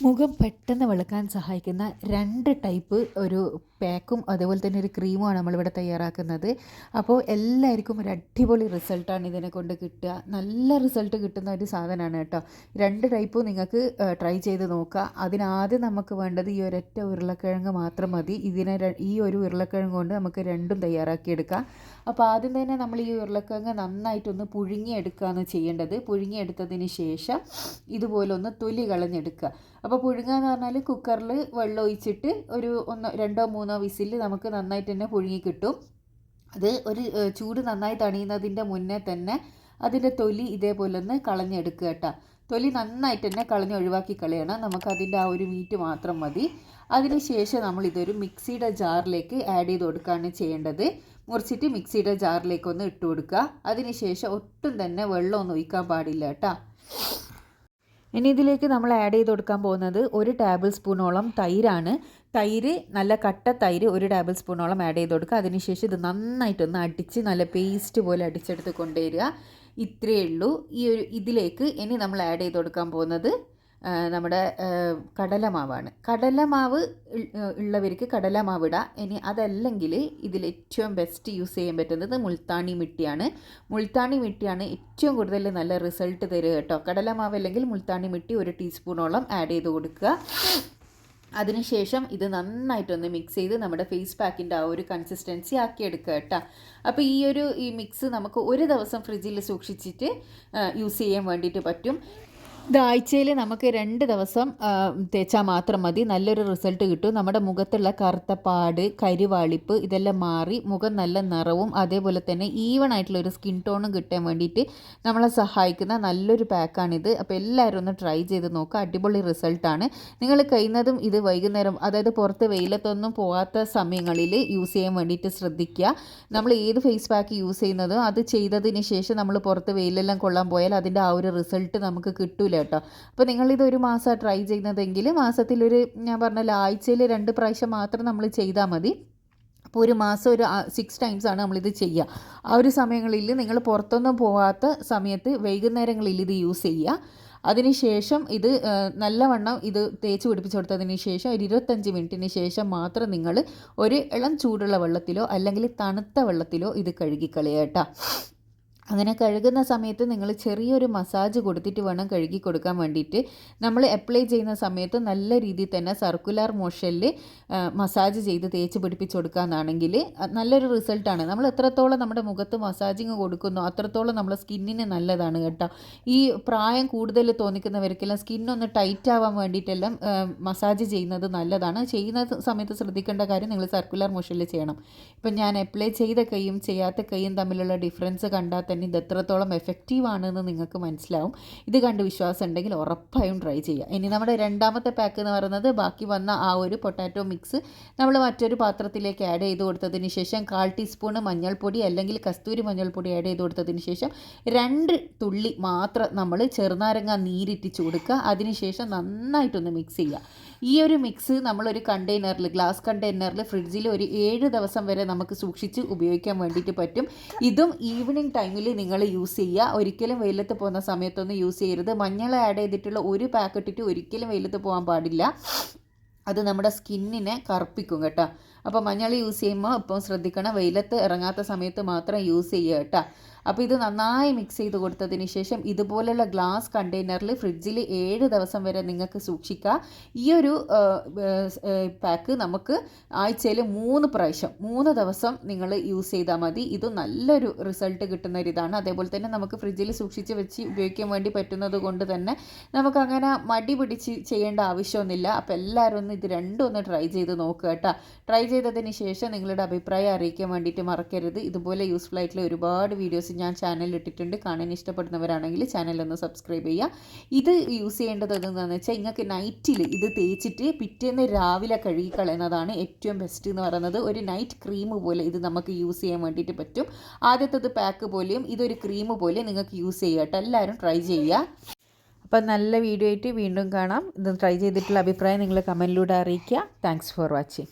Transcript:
മുഖം പെട്ടെന്ന് വെളുക്കാൻ സഹായിക്കുന്ന 2 ടൈപ്പ് ഒരു പാക്കും അതുപോലെ തന്നെ ഒരു ക്രീമുമാണ് നമ്മളിവിടെ തയ്യാറാക്കുന്നത്. അപ്പോൾ എല്ലാവർക്കും ഒരു അടിപൊളി റിസൾട്ടാണ് ഇതിനെക്കൊണ്ട് കിട്ടുക. നല്ല റിസൾട്ട് കിട്ടുന്ന ഒരു സാധനമാണ് കേട്ടോ. 2 ടൈപ്പും നിങ്ങൾക്ക് ട്രൈ ചെയ്ത് നോക്കുക. അതിനാദ്യം നമുക്ക് വേണ്ടത് ഈ ഒരൊറ്റ ഉരുളക്കിഴങ്ങ് മാത്രം മതി. ഈ ഒരു ഉരുളക്കിഴങ്ങ് കൊണ്ട് നമുക്ക് രണ്ടും തയ്യാറാക്കിയെടുക്കാം. അപ്പോൾ ആദ്യം തന്നെ നമ്മൾ ഈ ഉരുളക്കിഴങ്ങ് നന്നായിട്ടൊന്ന് പുഴുങ്ങിയെടുക്കുകയാണ് ചെയ്യേണ്ടത്. പുഴുങ്ങിയെടുത്തതിന് ശേഷം ഇതുപോലെ ഒന്ന് തൊലി കളഞ്ഞെടുക്കുക. അപ്പോൾ പുഴുങ്ങുക എന്ന് പറഞ്ഞാൽ കുക്കറിൽ വെള്ളം ഒഴിച്ചിട്ട് ഒരു 2-3 വിസിൽ നമുക്ക് നന്നായിട്ട് തന്നെ പുഴുങ്ങി കിട്ടും. അത് ഒരു ചൂട് നന്നായി തണിയുന്നതിൻ്റെ മുന്നേ തന്നെ അതിൻ്റെ തൊലി ഇതേപോലെ ഒന്ന് കളഞ്ഞെടുക്കുക കേട്ടോ. തൊലി നന്നായിട്ട് തന്നെ കളഞ്ഞ് ഒഴിവാക്കി കളയണം. നമുക്കതിൻ്റെ ആ ഒരു മീറ്റ് മാത്രം മതി. അതിനുശേഷം നമ്മളിതൊരു മിക്സിയുടെ ജാറിലേക്ക് ആഡ് ചെയ്ത് കൊടുക്കുകയാണ് ചെയ്യേണ്ടത്. മുറിച്ചിട്ട് മിക്സിയുടെ ജാറിലേക്ക് ഒന്ന് ഇട്ട് കൊടുക്കുക. അതിനുശേഷം ഒട്ടും തന്നെ വെള്ളമൊന്നും ഒഴിക്കാൻ പാടില്ല കേട്ടോ. ഇനി ഇതിലേക്ക് നമ്മൾ ആഡ് ചെയ്ത് കൊടുക്കാൻ പോകുന്നത് 1 ടേബിൾ സ്പൂണോളം തൈരാണ്. തൈര് നല്ല കട്ട തൈര് 1 ടേബിൾ സ്പൂണോളം ആഡ് ചെയ്ത് കൊടുക്കുക. അതിനുശേഷം ഇത് നന്നായിട്ടൊന്ന് അടിച്ച് നല്ല പേസ്റ്റ് പോലെ അടിച്ചെടുത്ത് കൊണ്ടുവരിക. ഇത്രയേ ഉള്ളൂ. ഇതിലേക്ക് ഇനി നമ്മൾ ആഡ് ചെയ്ത് കൊടുക്കാൻ പോകുന്നത് നമ്മുടെ കടലമാവാണ്. കടലമാവ് ഉള്ളവർക്ക് കടലമാവ് ഇടാം. ഇനി അതല്ലെങ്കിൽ ഇതിൽ ഏറ്റവും ബെസ്റ്റ് യൂസ് ചെയ്യാൻ പറ്റുന്നത് മുൾത്താണി മിട്ടിയാണ്. മുൾത്താണി മിട്ടിയാണ് ഏറ്റവും കൂടുതൽ നല്ല റിസൾട്ട് തരിക കേട്ടോ. കടലമാവ് അല്ലെങ്കിൽ മുൾത്താണി മിട്ടി 1 ടീസ്പൂണോളം ആഡ് ചെയ്ത് കൊടുക്കുക. അതിനുശേഷം ഇത് നന്നായിട്ടൊന്ന് മിക്സ് ചെയ്ത് നമ്മുടെ ഫേസ് പാക്കിൻ്റെ ആ ഒരു കൺസിസ്റ്റൻസി ആക്കിയെടുക്കുക കേട്ടോ. അപ്പോൾ ഈ മിക്സ് നമുക്ക് ഒരു ദിവസം ഫ്രിഡ്ജിൽ സൂക്ഷിച്ചിട്ട് യൂസ് ചെയ്യാൻ വേണ്ടിയിട്ട് പറ്റും. ആഴ്ചയിൽ നമുക്ക് 2 ദിവസം തേച്ചാൽ മാത്രം മതി. നല്ലൊരു റിസൾട്ട് കിട്ടും. നമ്മുടെ മുഖത്തുള്ള കറുത്ത പാട്, കരിവാളിപ്പ് ഇതെല്ലാം മാറി മുഖം നല്ല നിറവും അതേപോലെ തന്നെ ഈവൺ ആയിട്ടുള്ളൊരു സ്കിൻ ടോണും കിട്ടാൻ വേണ്ടിയിട്ട് നമ്മളെ സഹായിക്കുന്ന നല്ലൊരു പാക്കാണിത്. അപ്പോൾ എല്ലാവരും ഒന്ന് ട്രൈ ചെയ്ത് നോക്കുക. അടിപൊളി റിസൾട്ടാണ്. നിങ്ങൾ കഴിയുന്നതും ഇത് വൈകുന്നേരം, അതായത് പുറത്ത് വെയിലത്തൊന്നും പോകാത്ത സമയങ്ങളിൽ യൂസ് ചെയ്യാൻ വേണ്ടിയിട്ട് ശ്രദ്ധിക്കുക. നമ്മൾ ഏത് ഫേസ് പാക്ക് യൂസ് ചെയ്യുന്നതും അത് ചെയ്തതിന് ശേഷം നമ്മൾ പുറത്ത് വെയിലെല്ലാം കൊള്ളാൻ പോയാൽ അതിൻ്റെ ആ ഒരു റിസൾട്ട് നമുക്ക് കിട്ടില്ല കേട്ടോ. അപ്പോൾ നിങ്ങളിത് 1 മാസം ട്രൈ ചെയ്യുന്നതെങ്കിൽ മാസത്തിലൊരു, ഞാൻ പറഞ്ഞല്ലോ, ആഴ്ചയിൽ 2 പ്രാവശ്യം മാത്രം നമ്മൾ ചെയ്താൽ മതി. അപ്പോൾ ഒരു മാസം ഒരു 6 ടൈംസാണ് നമ്മളിത് ചെയ്യുക. ആ ഒരു സമയങ്ങളിൽ നിങ്ങൾ പുറത്തൊന്നും പോകാത്ത സമയത്ത് വൈകുന്നേരങ്ങളിൽ ഇത് യൂസ് ചെയ്യുക. അതിനുശേഷം ഇത് നല്ലവണ്ണം ഇത് തേച്ച് പിടിപ്പിച്ച് കൊടുത്തതിന് ശേഷം ഒരു 25 മിനിറ്റിന് ശേഷം മാത്രം നിങ്ങൾ ഒരു ഇളം ചൂടുള്ള വെള്ളത്തിലോ അല്ലെങ്കിൽ തണുത്ത വെള്ളത്തിലോ ഇത് കഴുകിക്കളയുക കേട്ടോ. അങ്ങനെ കഴുകുന്ന സമയത്ത് നിങ്ങൾ ചെറിയൊരു മസാജ് കൊടുത്തിട്ട് വേണം കഴുകി കൊടുക്കാൻ വേണ്ടിയിട്ട്. നമ്മൾ അപ്ലൈ ചെയ്യുന്ന സമയത്ത് നല്ല രീതിയിൽ തന്നെ സർക്കുലർ മോഷനിൽ മസാജ് ചെയ്ത് തേച്ച് പിടിപ്പിച്ച് കൊടുക്കാമെന്നാണെങ്കിൽ നല്ലൊരു റിസൾട്ടാണ്. നമ്മൾ എത്രത്തോളം നമ്മുടെ മുഖത്ത് മസാജിങ് കൊടുക്കുന്നോ അത്രത്തോളം നമ്മുടെ സ്കിന്നിന് നല്ലതാണ് കേട്ടോ. ഈ പ്രായം കൂടുതൽ തോന്നിക്കുന്നവർക്കെല്ലാം സ്കിന്നൊന്ന് ടൈറ്റ് ആവാൻ വേണ്ടിയിട്ടെല്ലാം മസാജ് ചെയ്യുന്നത് നല്ലതാണ്. ചെയ്യുന്ന സമയത്ത് ശ്രദ്ധിക്കേണ്ട കാര്യം നിങ്ങൾ സർക്കുലർ മോഷനിൽ ചെയ്യണം. ഇപ്പം ഞാൻ അപ്ലൈ ചെയ്ത കൈയും ചെയ്യാത്ത കൈയും തമ്മിലുള്ള ഡിഫറൻസ് കണ്ടാൽ തന്നെ ഇത് എത്രത്തോളം എഫക്റ്റീവ് ആണെന്ന് നിങ്ങൾക്ക് മനസ്സിലാവും. ഇത് കണ്ട് വിശ്വാസം ഉണ്ടെങ്കിൽ ഉറപ്പായും ട്രൈ ചെയ്യുക. ഇനി നമ്മുടെ രണ്ടാമത്തെ പാക്ക് എന്ന് പറയുന്നത് ബാക്കി വന്ന ആ ഒരു പൊട്ടാറ്റോ മിക്സ് നമ്മൾ മറ്റൊരു പാത്രത്തിലേക്ക് ആഡ് ചെയ്ത് കൊടുത്തതിന് ശേഷം 1/4 ടീസ്പൂൺ മഞ്ഞൾപ്പൊടി അല്ലെങ്കിൽ കസ്തൂരി മഞ്ഞൾപ്പൊടി ആഡ് ചെയ്ത് കൊടുത്തതിന് ശേഷം 2 തുള്ളി മാത്രം നമ്മൾ ചെറുനാരങ്ങ നീരിറ്റിച്ച് കൊടുക്കുക. അതിനുശേഷം നന്നായിട്ടൊന്ന് മിക്സ് ചെയ്യുക. ഈ ഒരു മിക്സ് നമ്മളൊരു കണ്ടെയ്നറിൽ, ഗ്ലാസ് കണ്ടെയ്നറിൽ ഫ്രിഡ്ജിൽ ഒരു 7 ദിവസം വരെ നമുക്ക് സൂക്ഷിച്ച് ഉപയോഗിക്കാൻ വേണ്ടിയിട്ട് പറ്റും. ഇതും ഈവനിങ് ടൈമിൽ നിങ്ങൾ യൂസ് ചെയ്യുക. ഒരിക്കലും വെയിലത്ത് പോകുന്ന സമയത്തൊന്നും യൂസ് ചെയ്യരുത്. മഞ്ഞൾ ആഡ് ചെയ്തിട്ടുള്ള ഒരു പാക്കറ്റ് ഇട്ട് ഒരിക്കലും വെയിലത്ത് പോകാൻ പാടില്ല. അത് നമ്മുടെ സ്കിന്നിനെ കറുപ്പിക്കും കേട്ടോ. അപ്പോൾ മഞ്ഞൾ യൂസ് ചെയ്യുമ്പോൾ ഇപ്പം ശ്രദ്ധിക്കണം, വെയിലത്ത് ഇറങ്ങാത്ത സമയത്ത് മാത്രം യൂസ് ചെയ്യുക കേട്ടോ. അപ്പോൾ ഇത് നന്നായി മിക്സ് ചെയ്ത് കൊടുത്തതിന് ശേഷം ഇതുപോലെയുള്ള ഗ്ലാസ് കണ്ടെയ്നറിൽ ഫ്രിഡ്ജിൽ 7 ദിവസം വരെ നിങ്ങൾക്ക് സൂക്ഷിക്കുക. ഈ ഒരു പാക്ക് നമുക്ക് ആഴ്ചയിൽ 3 പ്രാവശ്യം 3 ദിവസം നിങ്ങൾ യൂസ് ചെയ്താൽ മതി. ഇത് നല്ലൊരു റിസൾട്ട് കിട്ടുന്ന ഒരു ഇതാണ്. അതേപോലെ തന്നെ നമുക്ക് ഫ്രിഡ്ജിൽ സൂക്ഷിച്ച് വെച്ച് ഉപയോഗിക്കാൻ വേണ്ടി പറ്റുന്നത് കൊണ്ട് തന്നെ നമുക്കങ്ങനെ മടി പിടിച്ച് ചെയ്യേണ്ട ആവശ്യമൊന്നുമില്ല. അപ്പോൾ എല്ലാവരും ഒന്ന് ഇത് രണ്ടും ഒന്ന് ട്രൈ ചെയ്ത് നോക്കുക കേട്ടോ. ട്രൈ ചെയ്തതിന് ശേഷം നിങ്ങളുടെ അഭിപ്രായം അറിയിക്കാൻ വേണ്ടിയിട്ട് മറക്കരുത്. ഇതുപോലെ യൂസ്ഫുൾ ആയിട്ടുള്ള ഒരുപാട് വീഡിയോസ് ഞാൻ ചാനലിൽ ഇട്ടിട്ടുണ്ട്. കാണാൻ ഇഷ്ടപ്പെടുന്നവരാണെങ്കിൽ ചാനലൊന്ന് സബ്സ്ക്രൈബ് ചെയ്യുക. ഇത് യൂസ് ചെയ്യേണ്ടത് എന്താണെന്ന് വെച്ചാൽ നിങ്ങൾക്ക് നൈറ്റിൽ ഇത് തേച്ചിട്ട് പിറ്റേന്ന് രാവിലെ കഴുകിക്കളയുന്നതാണ് ഏറ്റവും ബെസ്റ്റ് എന്ന് പറയുന്നത്. ഒരു നൈറ്റ് ക്രീം പോലെ ഇത് നമുക്ക് യൂസ് ചെയ്യാൻ വേണ്ടിയിട്ട് പറ്റും. ആദ്യത്തേത് പാക്ക് പോലെയും ഇതൊരു ക്രീം പോലെ നിങ്ങൾക്ക് യൂസ് ചെയ്യുക കേട്ടോ. എല്ലാവരും ട്രൈ ചെയ്യുക. അപ്പം നല്ല വീഡിയോ ആയിട്ട് വീണ്ടും കാണാം. ഇത് ട്രൈ ചെയ്തിട്ടുള്ള അഭിപ്രായം നിങ്ങൾ കമൻറ്റിലൂടെ അറിയിക്കുക. Thanks for watching.